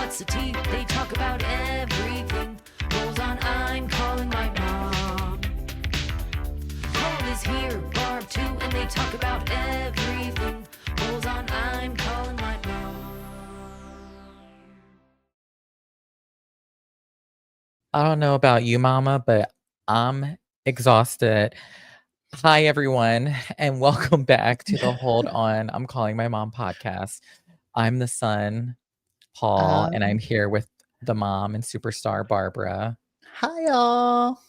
What's the tea? They talk about everything. Rolls on, I'm calling my mom. Paul is here, Barb too, and they talk about everything. Rolls on, I'm calling my mom. I don't know about you, Mama, but I'm exhausted. Hi, everyone, and welcome back to the Hold On, I'm Calling My Mom podcast. I'm the son, Paul, and I'm here with the mom and superstar, Barbara. Hi, y'all.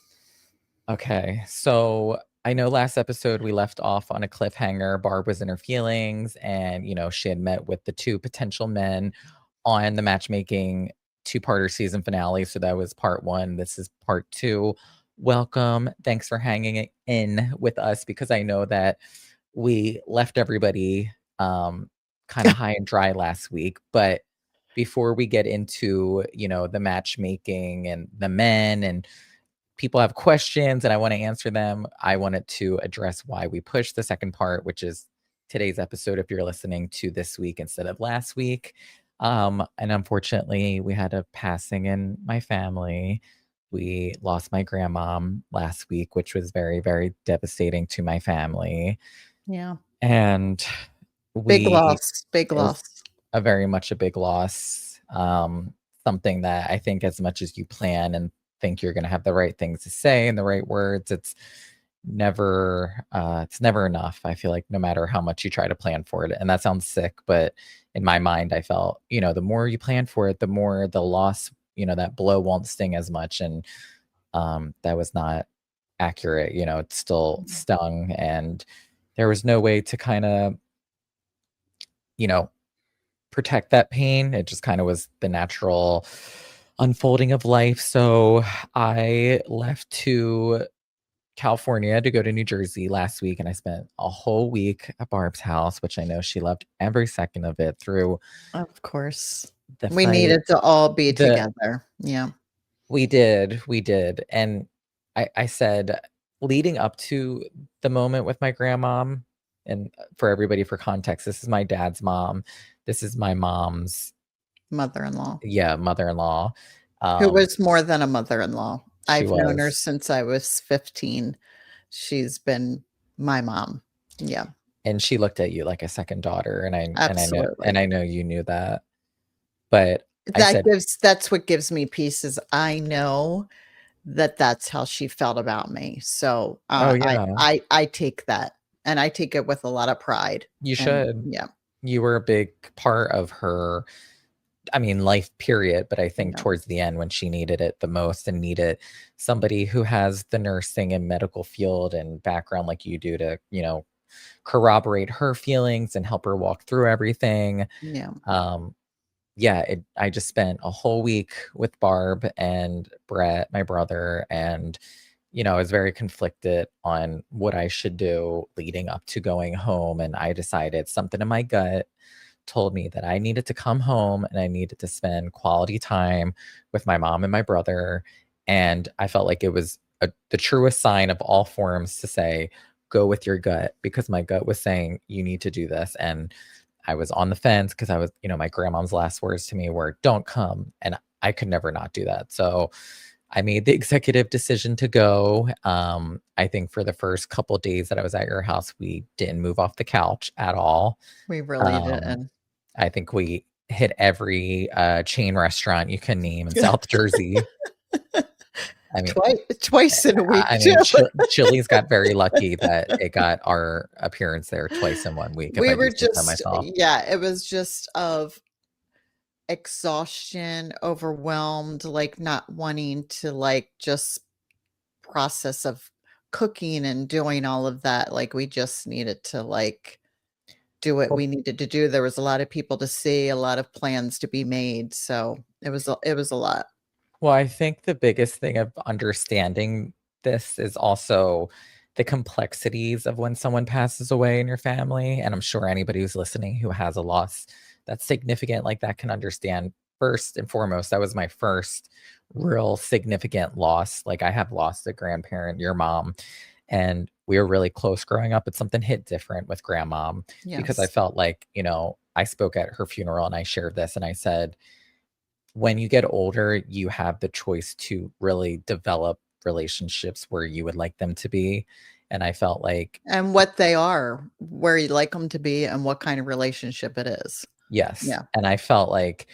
Okay, so I know last episode we left off on a cliffhanger. Barb was in her feelings, and, she had met with the two potential men on the matchmaking two-parter season finale. So that was part one. This is part two. Welcome. Thanks for hanging in with us because I know that we left everybody kind of high and dry last week. But before we get into, the matchmaking and the men and people have questions and I want to answer them, I wanted to address why we pushed the second part, which is today's episode if you're listening to this week instead of last week. And unfortunately, we had a passing in my family. We lost my grandmom last week, which was very, very devastating to my family. Yeah. And Big loss. It was very much a big loss. Something that I think as much as you plan and think you're going to have the right things to say and the right words, it's never enough. I feel like no matter how much you try to plan for it, and that sounds sick, but in my mind I felt, the more you plan for it, the more the loss, that blow won't sting as much. And that was not accurate. It still stung, and there was no way to kind of protect that pain. It just kind of was the natural unfolding of life. So I left to California to go to New Jersey last week, and I spent a whole week at Barb's house, which I know she loved every second of it. Through, of course, we needed to all be together. Yeah, we did, and I said, leading up to the moment with my grandmom, and for everybody, for context, this is my dad's mom. This is my mom's mother-in-law. Yeah, mother-in-law. Who was more than a mother-in-law. I've known her was. since I was 15. She's been my mom. Yeah. And she looked at you like a second daughter, and Absolutely. I know you knew that. But that's what gives me peace, is I know that's how she felt about me. So I take that, and I take it with a lot of pride. You should. Yeah. You were a big part of her, life period, but I think towards the end, when she needed it the most and needed somebody who has the nursing and medical field and background like you do to, corroborate her feelings and help her walk through everything. Yeah. I just spent a whole week with Barb and Brett, my brother, and I was very conflicted on what I should do leading up to going home. And I decided, something in my gut told me that I needed to come home and I needed to spend quality time with my mom and my brother. And I felt like it was the truest sign of all forms to say, go with your gut, because my gut was saying, you need to do this. And I was on the fence because I was, my grandmom's last words to me were, don't come. And I could never not do that. So I made the executive decision to go. I think for the first couple of days that I was at your house, we didn't move off the couch at all. We really didn't. I think we hit every chain restaurant you can name in South Jersey. Twice in a week. Chili's got very lucky that it got our appearance there twice in 1 week. We were just, it was just of exhaustion, overwhelmed, like not wanting to just process of cooking and doing all of that. Like we just needed to do what we needed to do. There was a lot of people to see, a lot of plans to be made. So it was a lot. Well, I think the biggest thing of understanding this is also the complexities of when someone passes away in your family. And I'm sure anybody who's listening who has a loss that's significant like that can understand. First and foremost, that was my first real significant loss. Like, I have lost a grandparent, your mom, and we were really close growing up, but something hit different with grandmom. Because I felt like, I spoke at her funeral and I shared this and I said, when you get older, you have the choice to really develop relationships where you would like them to be. And I felt like, And what they are, where you like them to be, and what kind of relationship it is. yes. Yeah. And I felt like,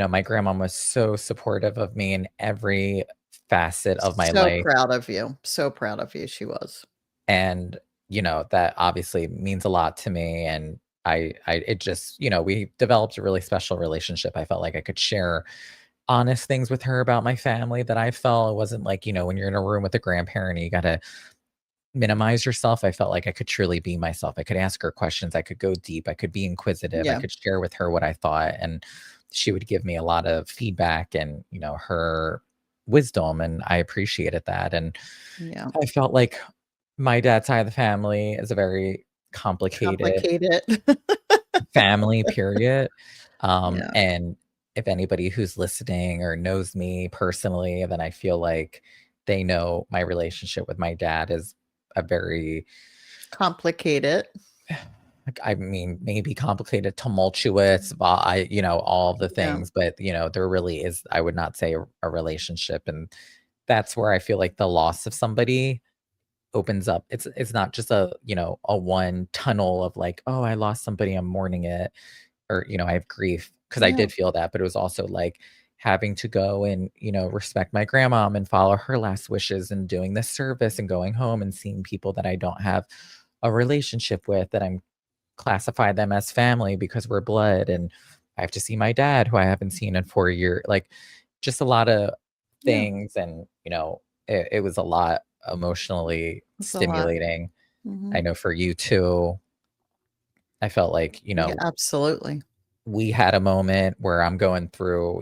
my grandma was so supportive of me in every facet of my So life. proud of you. So proud of you, she was. And, that obviously means a lot to me. And it just, we developed a really special relationship. I felt like I could share honest things with her about my family that I felt. It wasn't like, when you're in a room with a grandparent, you got to minimize yourself. I felt like I could truly be myself. I could ask her questions. I could go deep. I could be inquisitive. I Yeah. could share with her what I thought. And she would give me a lot of feedback and, her wisdom. And I appreciated that. And Yeah. I felt like my dad's side of the family is a very complicated Complicated. family, period. Yeah. And if anybody who's listening or knows me personally, then I feel like they know my relationship with my dad is a very, Complicated. like, I mean, maybe complicated, tumultuous, all the Yeah. things, but there really is, I would not say a relationship. And that's where I feel like the loss of somebody opens up. It's not just a one tunnel of like, oh, I lost somebody, I'm mourning it, or I have grief, because I Yeah. did feel that, but it was also like having to go and respect my grandma and follow her last wishes and doing this service and going home and seeing people that I don't have a relationship with, that I'm classify them as family because we're blood. And I have to see my dad, who I haven't seen in 4 years, like just a lot of Yeah. things. And it was a lot emotionally It's a lot. stimulating. I Mhm. know for you too. I felt like, Yeah, absolutely. we had a moment where I'm going through,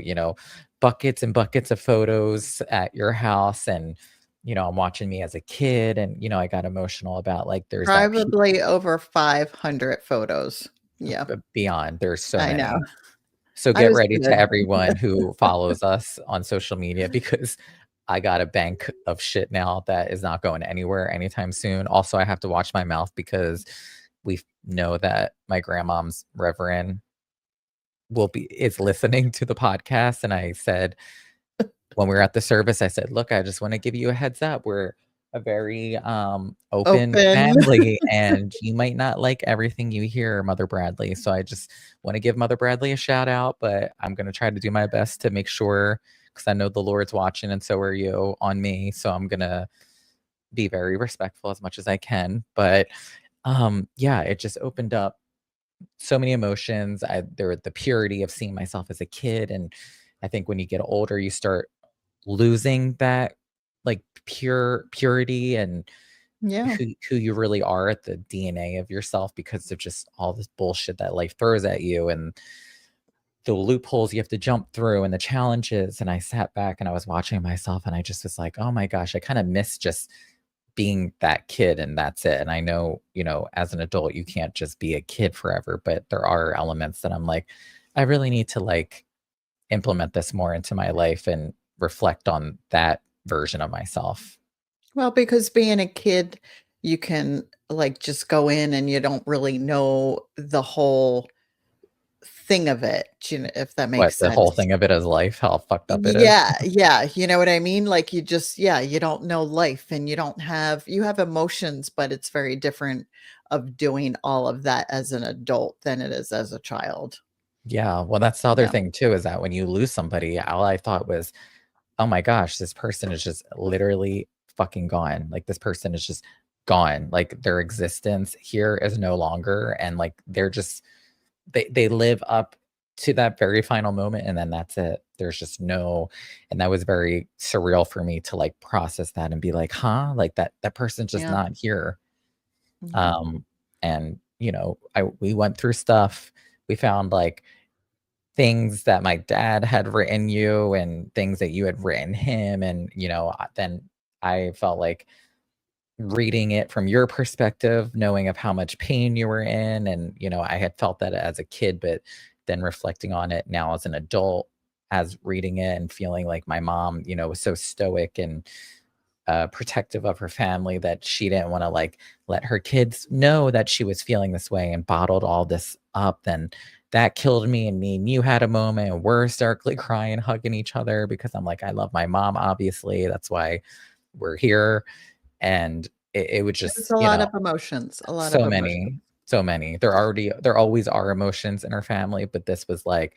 buckets and buckets of photos at your house. And, I'm watching me as a kid. And, I got emotional about like, there's that Probably over 500 photos. Yeah, beyond, there's so I know. many. So I get was ready to good. everyone who follows us on social media, because I got a bank of shit now that is not going anywhere anytime soon. Also, I have to watch my mouth because we know that my grandmom's reverend is listening to the podcast. And I said, when we were at the service, I said, look, I just want to give you a heads up. We're a very open Open. family, and you might not like everything you hear, Mother Bradley. So I just want to give Mother Bradley a shout out, but I'm going to try to do my best to make sure, because I know the Lord's watching and so are you on me. So I'm going to be very respectful as much as I can. But yeah, it just opened up so many emotions. There the purity of seeing myself as a kid. And I think when you get older, you start losing that like purity and Yeah, who you really are at the DNA of yourself, because of just all this bullshit that life throws at you and the loopholes you have to jump through and the challenges. And I sat back and I was watching myself and I just was like, oh my gosh, I kind of miss just being that kid and that's it. And I know, as an adult, you can't just be a kid forever, but there are elements that I'm like, I really need to like implement this more into my life and reflect on that version of myself. well, because being a kid, you can, like, just go in and you don't really know the whole thing of it, if that What makes the whole sense. thing of it is life, how fucked up it is. Yeah, yeah, you know what I mean? Like, you just yeah, you don't know life and you have emotions, but it's very different of doing all of that as an adult than it is as a child. Yeah, well, that's the other Yeah, thing too, is that when you lose somebody, all I thought was, "Oh my gosh, this person is just literally fucking gone." Like, this person is just gone. Like, their existence here is no longer, and, like, they're just they live up to that very final moment, and then that's it. There's just no, and that was very surreal for me to, like, process that and be like, "Huh?" Like, that person's just yeah, not here. yeah, Um, and, we went through stuff. We found, like, things that my dad had written you and things that you had written him, and, then I felt like reading it from your perspective, knowing of how much pain you were in, and, I had felt that as a kid, but then reflecting on it now as an adult, as reading it and feeling like my mom, was so stoic and protective of her family, that she didn't want to like let her kids know that she was feeling this way and bottled all this up, then that killed me. And me and you had a moment and we're starkly crying, hugging each other because I'm like, I love my mom, obviously. That's why we're here. And it would It's just, a lot of emotions, a lot of so emotions. many. There always are emotions in her family, but this was like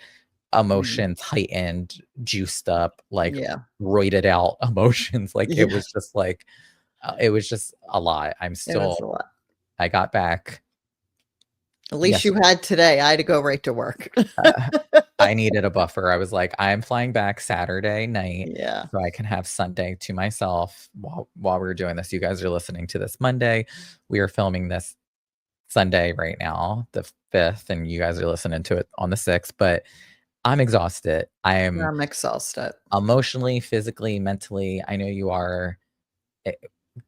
emotions heightened, juiced up, like Yeah. roided out emotions. Like Yeah. it was just like it was just a lot. It was a lot. I got back. At least you yesterday. had today. I had to go right to work. I needed a buffer. I was like, I'm flying back Saturday night Yeah. so I can have Sunday to myself while we're doing this. You guys are listening to this Monday. We are filming this Sunday right now, the 5th, and you guys are listening to it on the 6th, but I'm exhausted. I am I'm exhausted. emotionally, physically, mentally. I know you are.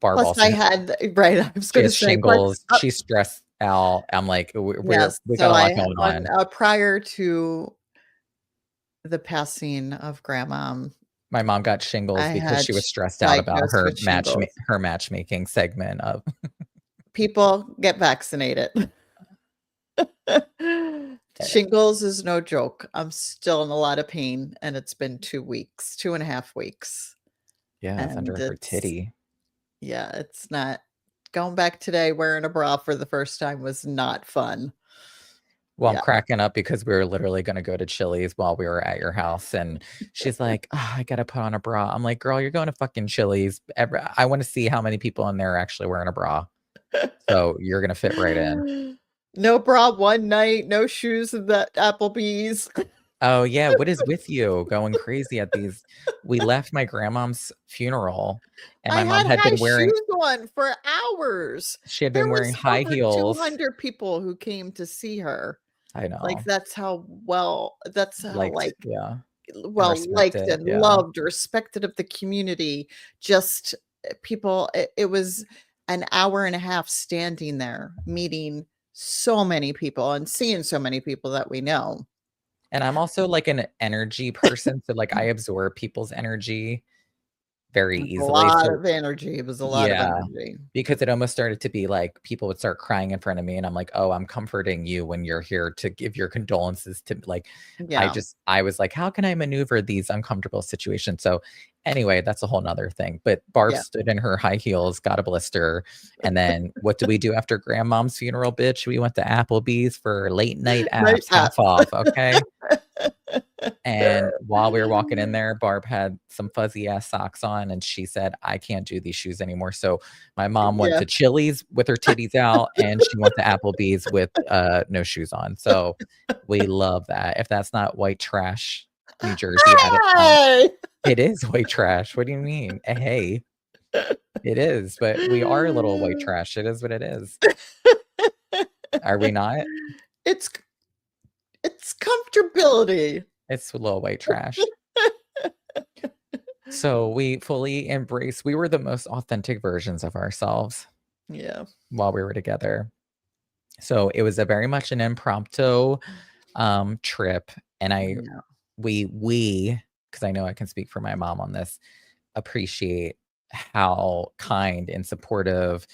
Barb Plus, also I had right. I was she going to has say, plus, shingles. She's stressed out. I'm like, yes. we got So a I lot going on on. prior to the passing of grandma, My mom got shingles I because had she was stressed out about diagnosed with shingles. her matchmaking segment of People get vaccinated. Shingles is no joke. I'm still in a lot of pain, and it's been 2 weeks, 2.5 weeks, yeah, it's and under her titty. yeah, it's not going back today wearing a bra for the first time was not fun. Well, I'm Yeah. cracking up because we were literally gonna go to Chili's while we were at your house, and she's like, "Oh, I gotta put on a bra." I'm like, "Girl, you're going to fucking Chili's. I wanna see how many people in there are actually wearing a bra. So you're gonna fit right in." No bra one night, no shoes at the Applebee's. Oh, yeah, what is with you going crazy at these we left my grandmom's funeral, and I my mom had had high been wearing shoes on for hours. she had There been wearing was high over heels. 200 people who came to see her. I Like, know, that's how, liked like, yeah, and well liked respected, and yeah. loved, respected of the community. Just people, it was an hour and a half standing there, meeting so many people and seeing so many people that we know. And I'm also, like, an energy person, so, like, I absorb people's energy very It was a easily, lot so of energy. It was a lot of yeah, energy. because it almost started to be like people would start crying in front of me, and I'm like, "Oh, I'm comforting you when you're here to give your condolences to" like, Yeah. I was like, "How can I maneuver these uncomfortable situations?" So, anyway, that's a whole whole 'nother thing, but Barb Yeah. stood in her high heels, got a blister, and then what do we do after grandmom's funeral, bitch? We went to Applebee's for late night Right. apps, half off, okay? And while we were walking in there, Barb had some fuzzy ass socks on and she said, I can't do these shoes anymore. So my mom went Yeah. to Chili's with her titties out and she went to Applebee's with no shoes on. So we love that. If that's not white trash, New Jersey at its finest. Hey! It is white trash. What do you mean? Hey, it is, but we are a little white trash. It is what it is. Are we not? It's it's comfortability. It's a little white trash. So we fully embrace we were the most authentic versions of ourselves Yeah. while we were together. So it was a very much an impromptu trip, and Yeah. we because I know I can speak for my mom on this, appreciate how kind and supportive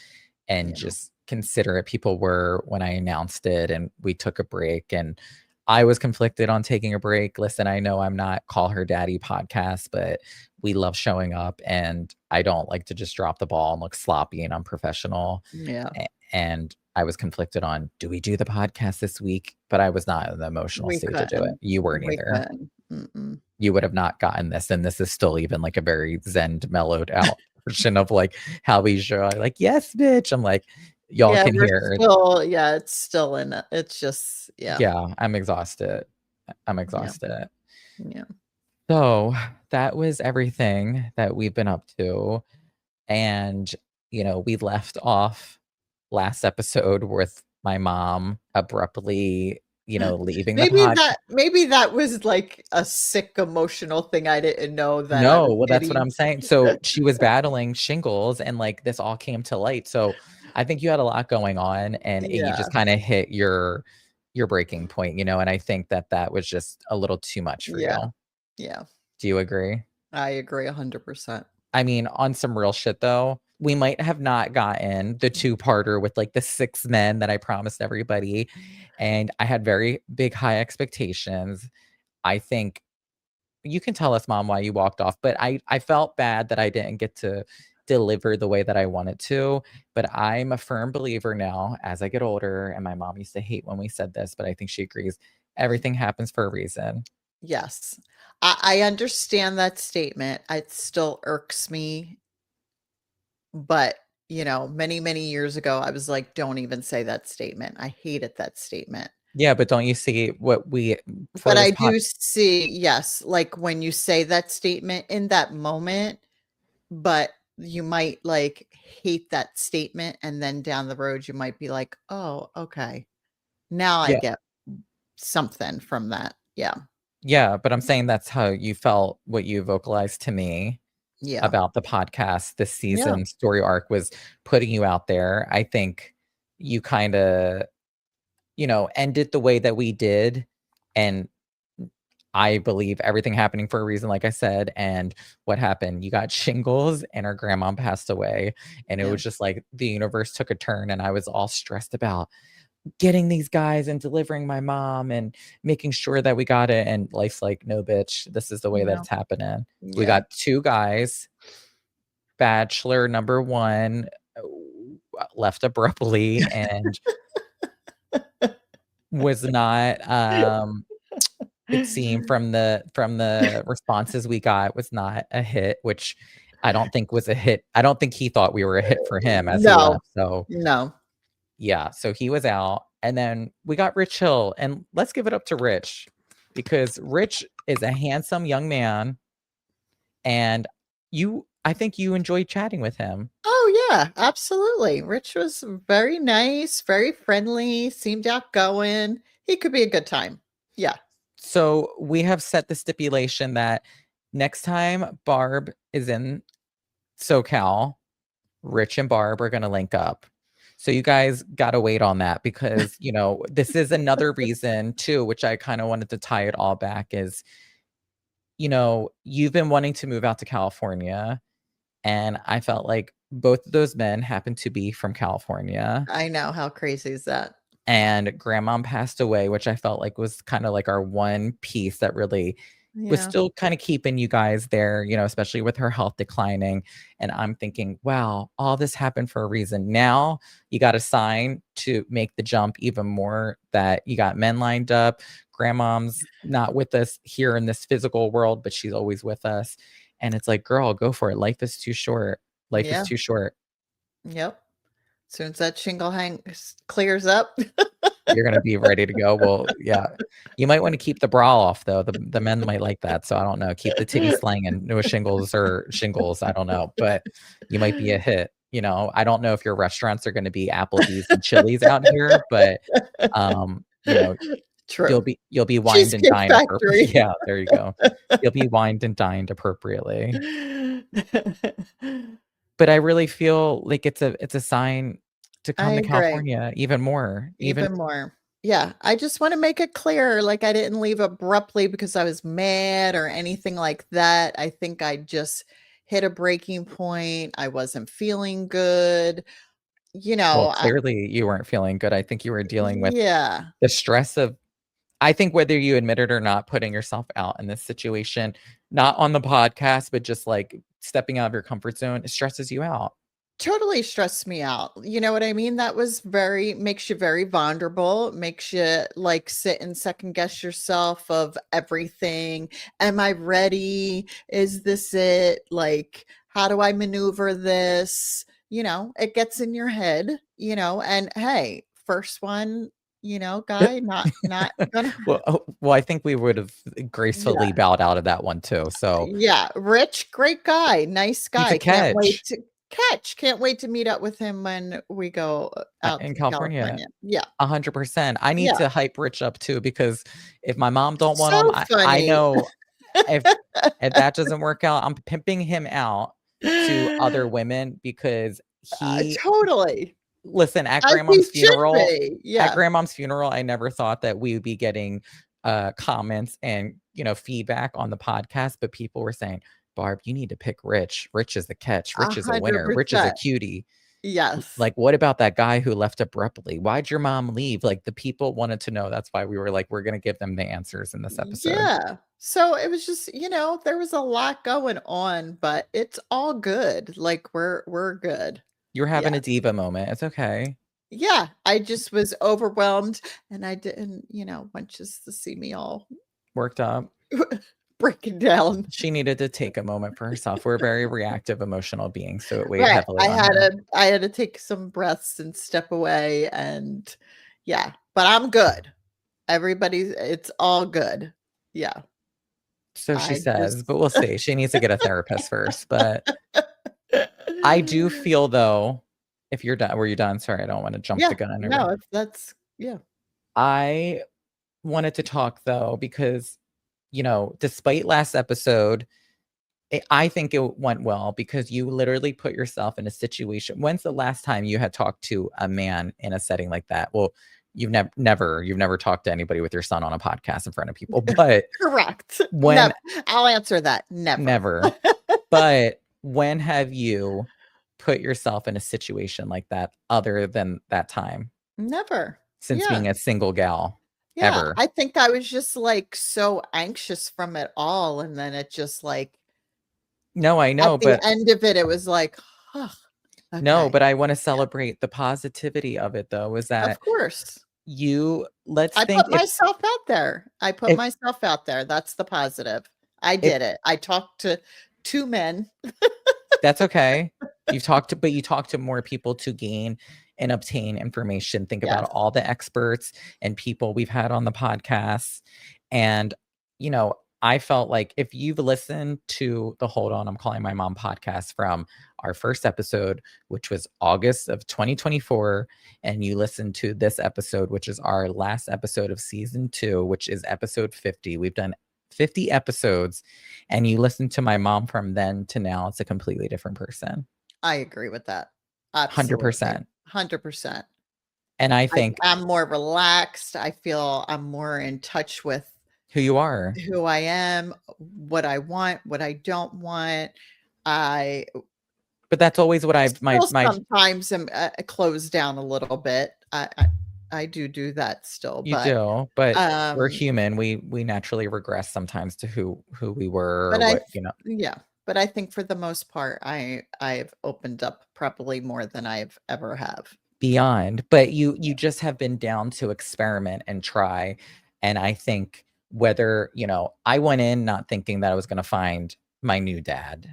and Yeah. just considerate people were when I announced it and we took a break, and I was conflicted on taking a break. Listen, I know I'm not Call Her Daddy podcast, but we love showing up and I don't like to just drop the ball and look sloppy and unprofessional. Yeah. And I was conflicted on, do we do the podcast this week? But I was not in the emotional We state to do it. couldn't. You weren't We either. couldn't. Mm-mm. You would have not gotten this, and this is still even like a very zen mellowed out version of like how we show like, yes, bitch. I'm like, y'all Yeah, can we're hear. still it's still in it. It's just Yeah, I'm exhausted. I'm yeah, exhausted. yeah. So that was everything that we've been up to. And, we left off last episode with my mom abruptly, leaving the pod. Maybe that was like a sick emotional thing I didn't know that I No, was well, that's what getting. I'm saying. So she was battling shingles and like this all came to light. So I think you had a lot going on and you Yeah, just kind of hit your breaking point, and I think that that was just a little too much for you. yeah, yeah. Do you agree? I agree 100%. I mean, on some real shit though, we might have not gotten the two-parter with like the 6 men that I promised everybody, and I had very big high expectations. I think you can tell us, Mom, why you walked off, but I felt bad that I didn't get to deliver the way that I wanted to, but I'm a firm believer now as I get older, and my mom used to hate when we said this, but I think she agrees, everything happens for a reason. Yes. I understand that statement. It still irks me, but, many, many years ago, I was like, "Don't even say that statement." I hated that statement. Yeah, but don't you see what we for But this I pod do see, yes, like, when you say that statement in that moment, but you might, like, hate that statement, and then down the road, you might be like, "Oh, okay. Now I Yeah. get something from that." Yeah. Yeah, but I'm saying that's how you felt, what you vocalized to me Yeah. about the podcast this Yeah. season story arc was putting you out there. I think you kinda, ended the way that we did, and I believe everything happening for a reason, like I said, and what happened? You got shingles and our grandma passed away, and it Yeah. was just like the universe took a turn, and I was all stressed about getting these guys and delivering my mom and making sure that we got it, and life's like, "No, bitch, this is the way that No. it's happening." We Yeah. got 2 guys, bachelor number 1, left abruptly and was not, it seemed from the responses we got was not a hit, which I don't think was a hit. I don't think he thought we were a hit for him as he No. left, so No. yeah, so he was out, and then we got Rich Hill, and let's give it up to Rich, because Rich is a handsome young man, and I think you enjoyed chatting with him. Oh, yeah, absolutely. Rich was very nice, very friendly, seemed outgoing. He could be a good time. Yeah. So, we have set the stipulation that next time Barb is in SoCal, Rich and Barb are gonna link up. So you guys gotta wait on that because, this is another reason too, which I kinda wanted to tie it all back is, you've been wanting to move out to California, and I felt like both of those men happened to be from California, I know, how crazy is that? and grandmom passed away, which I felt like was kinda like our one piece that really was Yeah. still kinda keeping you guys there, especially with her health declining, and I'm thinking, "Wow, all this happened for a reason." Now, you got a sign to make the jump even more that you got men lined up, grandmom's not with us here in this physical world, but she's always with us, and it's like, "Girl, go for it. Life is too short. Life is Yeah. too short." Yep. Soon as that shingle clears up. You're gonna be ready to go. Well, yeah. You might wanna keep the bra off, though. The men might like that, so I don't know. Keep the titty slanging. No shingles or shingles, I don't know, but you might be a hit, I don't know if your restaurants are gonna be Applebee's and Chili's out here, but, um, you know, True. you'll be wined and Cheesecake dined Factory. yeah, there you go. You'll be wined and dined appropriately. But I really feel like it's a sign to I come to agree. California even more, even Even more. Yeah, I just wanna make it clear, like, I didn't leave abruptly because I was mad or anything like that. I think I just hit a breaking point. I wasn't feeling good. well, I clearly you weren't feeling good. I think you were dealing with yeah, the stress of I think whether you admit it or not, putting yourself out in this situation, not on the podcast, but just, like, stepping out of your comfort zone, it stresses you out. totally stressed me out. You know what I mean? That was very makes you very vulnerable, makes you, like, sit and second guess yourself of everything. Am I ready? Is this it? Like, how do I maneuver this? It gets in your head, and hey, first one, guy, not gonna Well, I think we would've yeah. gracefully bowed out of that one too, so Yeah, rich, great guy, nice he's a guy, catch, can't wait to meet up with him when we go, out in to California. California. Yeah, 100%. I need yeah, to hype Rich up too because if my mom don't want him, so I funny. know if that doesn't work out, I'm pimping him out to other women because he Totally, listen, as he should be, at yeah. grandmom's funeral, I never thought that we would be getting, comments and, feedback on the podcast, but people were saying, Barb, you need to pick Rich. Rich is the catch. Rich is a winner. Rich is a 100%. cutie. Yes. Like, what about that guy who left abruptly? Why'd your mom leave? Like, the people wanted to know. That's why we were like, we're going to give them the answers in this episode. Yeah. So it was just, there was a lot going on, but it's all good. Like we're good. You're having Yeah. a diva moment. It's okay. Yeah. I just was overwhelmed and I didn't, want just to see me all Worked up. breaking down. She needed to take a moment for herself. We're very reactive, emotional beings, so it weighed Right. heavily on her. I had to take some breaths and step away and yeah, but I'm good. It's all good. Yeah. So she I says, just but we'll see. She needs to get a therapist first. But I do feel though, if you're done, were you done? Sorry, I don't want to jump Yeah. the gun. No, if that's yeah. I wanted to talk though, because, despite last episode, I think it went well because you literally put yourself in a situation. When's the last time you had talked to a man in a setting like that? Well, you've never talked to anybody with your son on a podcast in front of people, but Correct. when Never. I'll answer that. Never. But when have you put yourself in a situation like that other than that time Never. since Yeah. being a single gal? Yeah. Ever? I think I was just like so anxious from it all. And then it just like No, I know, at the but end of it, it was like, oh, no, okay. but I want to celebrate the positivity of it though, is Of that course. let's I think put myself out there. That's the positive. I did it. I talked to 2 men. That's okay. You talk to more people to gain and obtain information. Think about Yes. all the experts and people we've had on the podcast. And, I felt like if you've listened to the Hold On, I'm Calling My Mom podcast from our first episode, which was August of 2024, and you listened to this episode, which is our last episode of season 2, which is episode 50. We've done 50 episodes, and you listen to my mom from then to now, it's a completely different person. I agree with that. Absolutely. 100%. 100%. And I think I'm more relaxed. I feel I'm more in touch with who you are. who I am, what I want, what I don't want. I But that's always what I've still sometimes am closed down a little bit. I do that still, you but do, but we're human. We naturally regress sometimes to who we were, or what, yeah. But I think for the most part, I've opened up probably more than I've ever have. Beyond. But you just have been down to experiment and try. And I think whether, I went in not thinking that I was going to find my stepdad.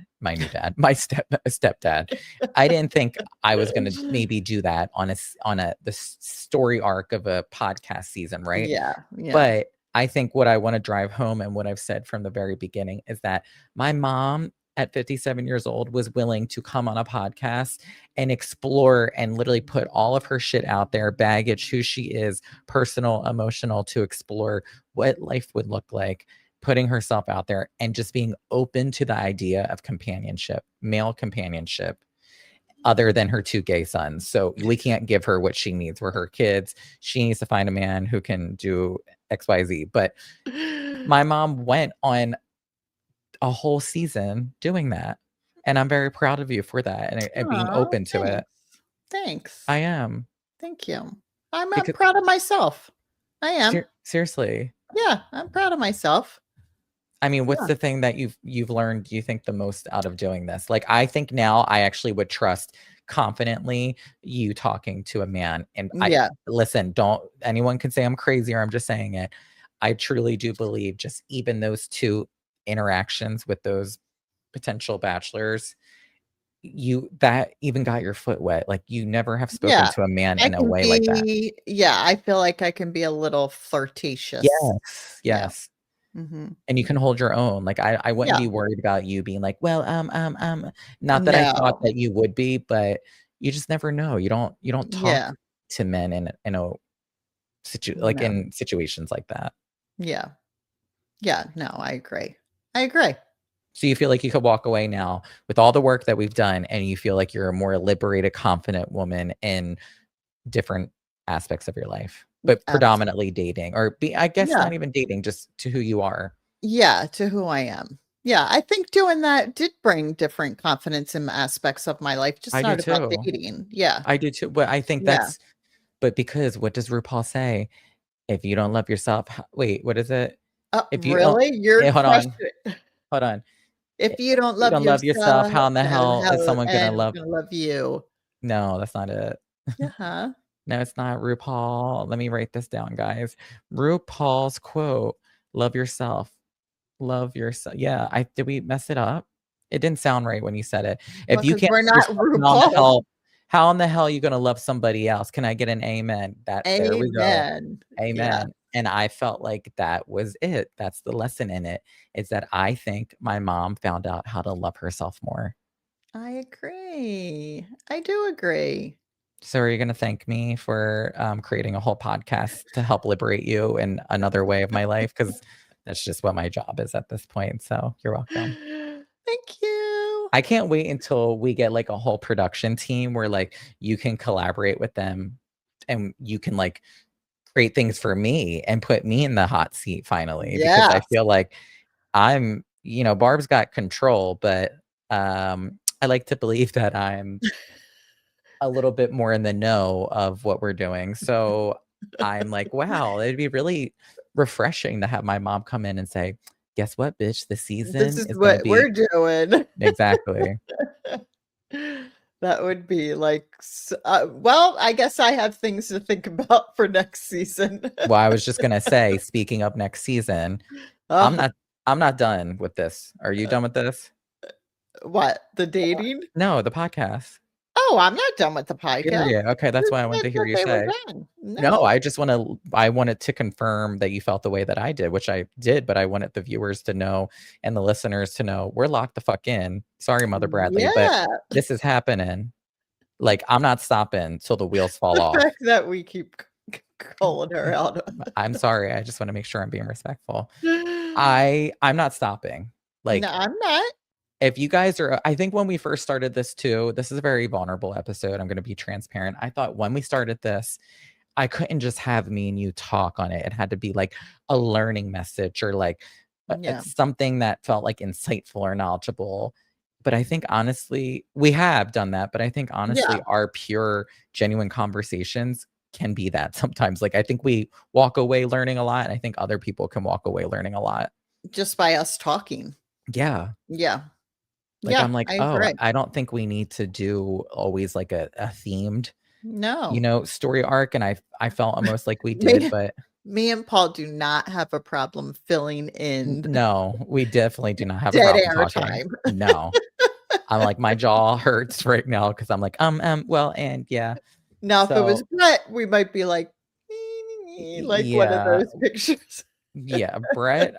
I didn't think I was going to maybe do that on the story arc of a podcast season, right? Yeah. But I think what I want to drive home, and what I've said from the very beginning, is that my mom at 57 years old was willing to come on a podcast and explore and literally put all of her shit out there, baggage, who she is, personal, emotional, to explore what life would look like, putting herself out there and just being open to the idea of companionship, male companionship, other than her 2 gay sons. So we can't give her what she needs. We're her kids. She needs to find a man who can do XYZ. But my mom went on a whole season doing that. And I'm very proud of you for that and being open to it. Thanks. I am. Thank you. I'm proud of myself. I am. Seriously. Yeah, I'm proud of myself. I mean, what's the thing that you've learned, do you think, the most out of doing this? Like, I think now I actually would trust confidently you talking to a man. And listen, anyone can say I'm crazy, or I'm just saying it. I truly do believe just even those 2 interactions with those potential bachelors, that even got your foot wet. Like, you never have spoken to a man in a way like that. Yeah, I feel like I can be a little flirtatious. Yes. Mm-hmm. And you can hold your own. Like, I wouldn't be worried about you being like, well, not that I thought that you would be, but you just never know. You don't talk to men in in situations like that. Yeah. No, I agree. So you feel like you could walk away now with all the work that we've done, and you feel like you're a more liberated, confident woman in different aspects of your life, but predominantly dating, or I guess not even dating, just to who you are. Yeah, to who I am. Yeah, I think doing that did bring different confidence in aspects of my life, just I do not about too. dating. Yeah. I do too. But I think Yeah. but because what does RuPaul say? If you don't love yourself, wait, what is it? If you don't, Really? You're hold on, crushing. hold on. If you don't You love don't love yourself, yourself, how in the then hell is how someone gonna and love? gonna love you. No, that's not it. Uh-huh. No, it's not RuPaul. Let me write this down, guys. RuPaul's quote, "Love yourself. Love yourself." Yeah, I did we mess it up? It didn't sound right when you said it. Well, If you 'cause can't we're love not yourself, RuPaul. how in the hell are you gonna love somebody else? Can I get an amen? There we go. Amen. Yeah, Amen. And I felt like that was it. That's the lesson in it, is that I think my mom found out how to love herself more. I agree. I do agree. So are you gonna thank me for, creating a whole podcast to help liberate you in another way of my life? Because that's just what my job is at this point, so you're welcome. Thank you. I can't wait until we get, like, a whole production team where, like, you can collaborate with them and you can, like, create things for me and put me in the hot seat finally, because I Yes. feel like Barb's got control, but, I like to believe that I'm a little bit more in the know of what we're doing. So I'm like, wow, it'd be really refreshing to have my mom come in and say, guess what, bitch? The This season is is going to what we're be doing. exactly. That would be like well, I guess I have things to think about for next season. Well, I was just going to say, speaking of next season, I'm Oh, not, I'm not done with this. Are you done with this? what? The dating? No, the podcast. Oh, I'm not done with the podcast. Period. Okay, that's Who what I wanted said to hear that you they were say. done? No, No. I wanted to confirm that you felt the way that I did, which I did, but I wanted the viewers to know and the listeners to know we're locked the fuck in. Sorry, Mother Bradley, but Yeah. this is happening. Like, I'm not stopping till the wheels fall The off. fact that we keep calling her out. I'm sorry. I just want to make sure I'm being respectful. I'm not stopping. No, Like, I'm not. if you guys are I think when we first started this too, this is a very vulnerable episode. I'm going to be transparent. I thought when we started this, I couldn't just have me and you talk on it. It had to be like a learning message or like Yeah. something that felt like insightful or knowledgeable. But I think honestly, we have done that. But I think Yeah. honestly, our pure, genuine conversations can be that sometimes. Like, I think we walk away learning a lot. And I think other people can walk away learning a lot. Just by us talking. Yeah. Yeah. Like, Yeah, I'm like, I oh, agree. I don't think we need to do always like a themed, No. story arc. And I felt almost like we did, Me but me and Paul do not have a problem filling in No, we definitely do not have a dead problem air talking. time. No. I'm like, my jaw hurts right now because 'cause I'm like, well, and yeah. Now, if it was So, Brett, we might be like, like one of yeah, those pictures. yeah, Brett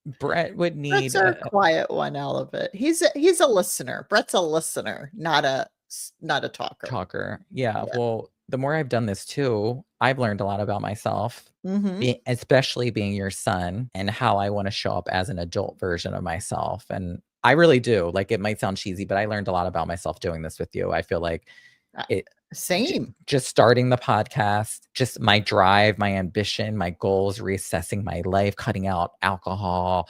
would Brett's need our quiet one out of it. He's a listener. Brett's a listener, not a talker. talker. Yeah, Yeah. well, the more I've done this too, I've learned a lot about myself, Mhm. especially being your son and how I wanna show up as an adult version of myself, and I really do. Like, it might sound cheesy, but I learned a lot about myself doing this with you. I feel like Uh, it Same. just starting the podcast, just my drive, my ambition, my goals, reassessing my life, cutting out alcohol,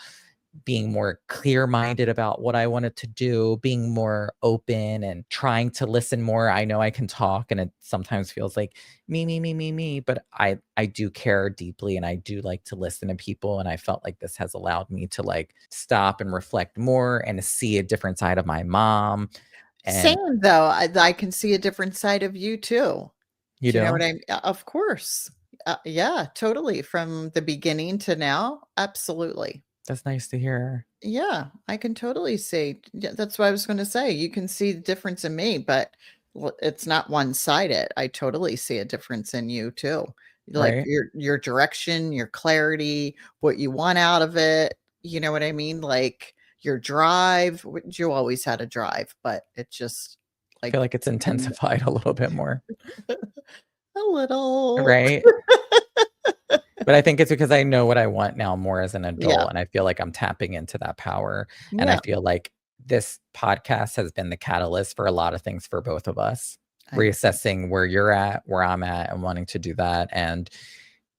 being more clear minded about what I wanted to do, being more open and trying to listen more. I know I can talk and it sometimes feels like me, but I do care deeply and I do like to listen to people. And I felt like this has allowed me to like stop and reflect more and see a different side of my mom. And Same though. I can see a different side of you too. you Do you know know, what I mean? Of course. Yeah, totally. From the beginning to now, absolutely. that's nice to hear. Yeah, I can totally see. Yeah, that's what I was gonna say. You can see the difference in me, but it's not one-sided. I totally see a difference in you too. Like Right. your direction, your clarity, what you want out of it. You know what I mean? Like your drive. You always had a drive, but it just I feel like like it's been intensified a little bit more, a little. right? But I think it's because I know what I want now more as an Yeah, adult, and I feel like I'm tapping into that power, and I yeah. feel like this podcast has been the catalyst for a lot of things for both of us, I agree. reassessing where you're at, where I'm at, and wanting to do that, and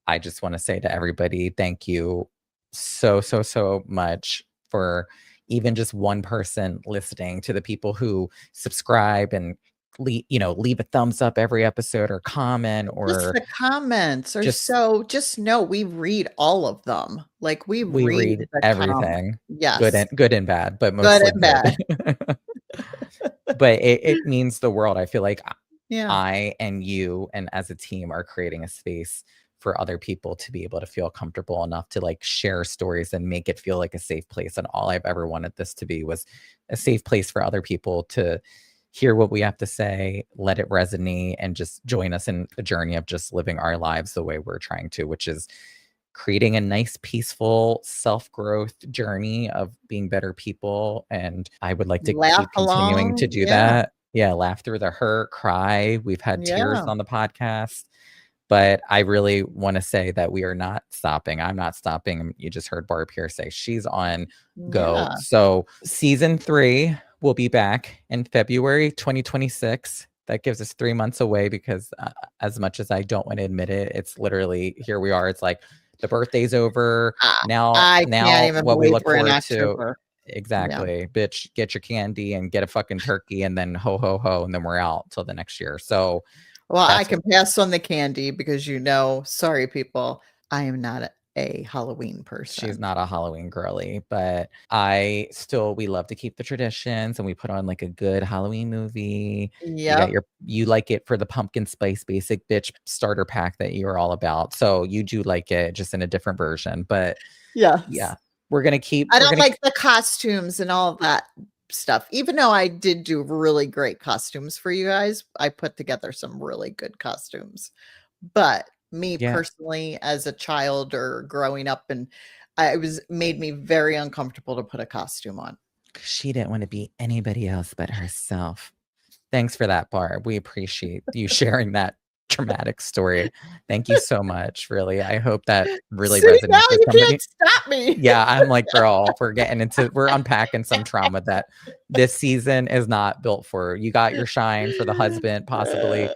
I just wanna say to everybody, thank you so, so, so much for, even just one person listening, to the people who subscribe and leave a thumbs up every episode or comment, Just or the comments are just so just know we read all of them. Like, we we read read the comments. everything, Yes, good and bad, but good mostly and bad. good. But it means the world. I feel like Yeah. I and you and as a team are creating a space for other people to be able to feel comfortable enough to like share stories and make it feel like a safe place. And all I've ever wanted this to be was a safe place for other people to hear what we have to say, let it resonate, and just join us in the journey of just living our lives the way we're trying to, which is creating a nice, peaceful self-growth journey of being better people. And I would like to Laugh keep continuing to along. do Yeah. that. Yeah, laugh through the hurt, cry. We've had tears Yeah. on the podcast. But I really want to say that we are not stopping. I'm not stopping. You just heard Barb here say she's on go. Yeah. So season 3 will be back in February 2026. That gives us 3 months away because as much as I don't want to admit it, it's literally here we are. It's like the birthday's over. I Now, I can't even what we believe look we're in forward to. October. Yeah. Exactly. Bitch, get your candy and get a fucking turkey and then ho ho ho, and then we're out till the next year. So Well, I that's can pass on the candy because, sorry, people, I am not a Halloween she's person. not a Halloween girly, but we love to keep the traditions, and we put on like a good Halloween movie. Yep. You like it for the pumpkin spice basic bitch starter pack that you're all about. So you do like it just in a different version. But Yes. yeah, we're gonna keep I we're don't gonna like the costumes and all of that stuff. Even though I did do really great costumes for you guys, I put together some really good costumes. But me yeah. personally, as a child or growing up, and I was made me very uncomfortable to put a costume on. She didn't want to be anybody else but herself. Thanks for that, Barb. We appreciate you sharing that traumatic story. Thank you so much. Really, I hope that really See, now resonates with you somebody. can't stop me. Yeah, I'm like, girl, we're unpacking some trauma that this season is not built for. You got your shine for the husband, possibly.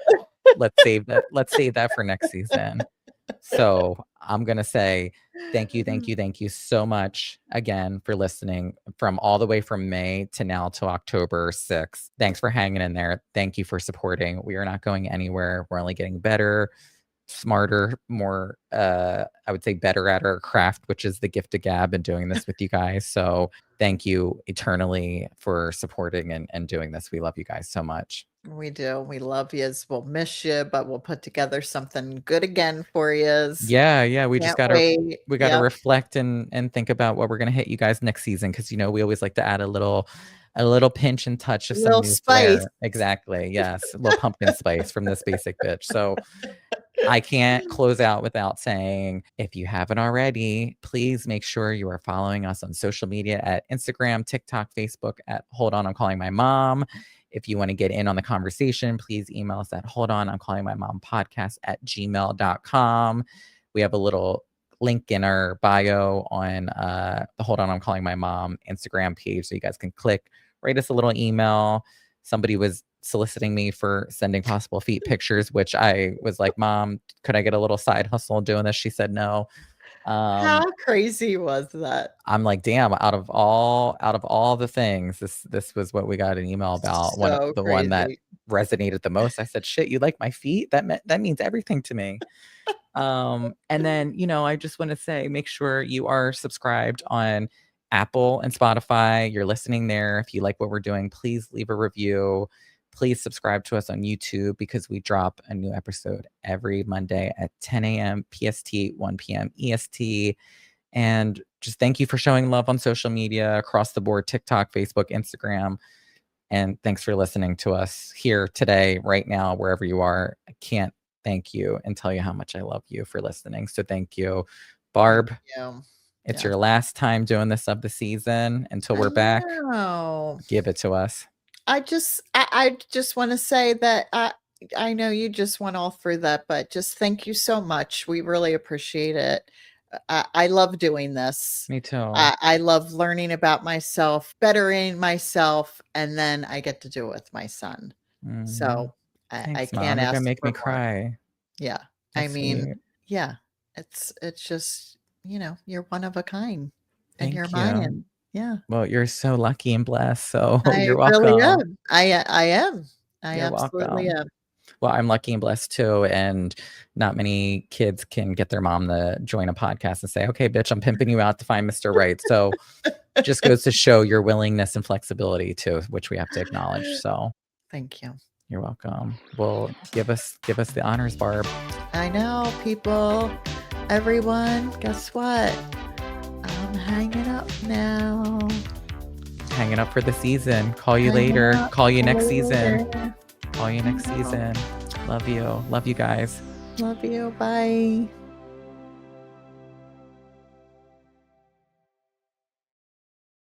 Let's save that. Let's save that for next season. So I'm gonna say thank you so much again for listening from all the way from May to now to October 6th. Thanks for hanging in there. Thank you for supporting. We are not going anywhere. We're only getting better, smarter, more I would say better at our craft, which is the gift of gab and doing this with you guys. So thank you eternally for supporting and doing this. We love you guys so much. We do. We love yous. We'll miss you, but we'll put together something good again for yous. Yeah, we just Can't gotta wait. we gotta Yep. reflect and think about what we're gonna hit you guys next season, because we always like to add a little pinch and touch of some Little new spice. flair. Exactly. Yes. A little pumpkin spice from this basic bitch. So I can't close out without saying, if you haven't already, please make sure you are following us on social media at Instagram, TikTok, Facebook at Hold On, I'm Calling My Mom. If you want to get in on the conversation, please email us at Hold On, I'm Calling My Mom podcast at gmail.com. We have a little link in our bio on the Hold On, I'm Calling My Mom Instagram page, so you guys can click, write us a little email. Somebody was soliciting me for sending possible feet pictures, which I was like, Mom, could I get a little side hustle doing this? She said no. How crazy was that? I'm like, damn, out of all the things, this was what we got an email about. So The one that crazy. resonated the most. I said, shit, you like my feet? That means everything to me. And then, I just want to say, make sure you are subscribed on Apple and Spotify. You're listening there. If you like what we're doing, please leave a review. Please subscribe to us on YouTube, because we drop a new episode every Monday at 10 a.m. PST, 1 p.m. EST. And just thank you for showing love on social media across the board, TikTok, Facebook, Instagram. And thanks for listening to us here today, right now, wherever you are. I can't thank you and tell you how much I love you for listening. So thank you. Barb, Yeah. it's Yeah. your last time doing this of the season. Until I we're back, know. give it to us. I just want to say that I know you just went all through that, but just thank you so much. We really appreciate it. I love doing this. Me too. I love learning about myself, bettering myself, and then I get to do it with my son. Mhm. So I Thanks, Mom. can't You're gonna ask make for me more. cry. Yeah. I That's mean, sweet. yeah, it's just, you're one of a kind and you're Thank you. mine. Yeah. Well, you're so lucky and blessed. So I you're really welcome. am. I am. I You're absolutely welcome. am. Well, I'm lucky and blessed too. And not many kids can get their mom to join a podcast and say, okay, bitch, I'm pimping you out to find Mr. Right. So just goes to show your willingness and flexibility too, which we have to acknowledge. So Thank you. you're welcome. Well, give us the honors, Barb. I know, people. Everyone, guess what? I'm hanging up now. Hanging up for the season. Call you Hanging later. up. Call you next Call you season. later. Call you next I know. season. Love you. Love you guys. Love you. Bye.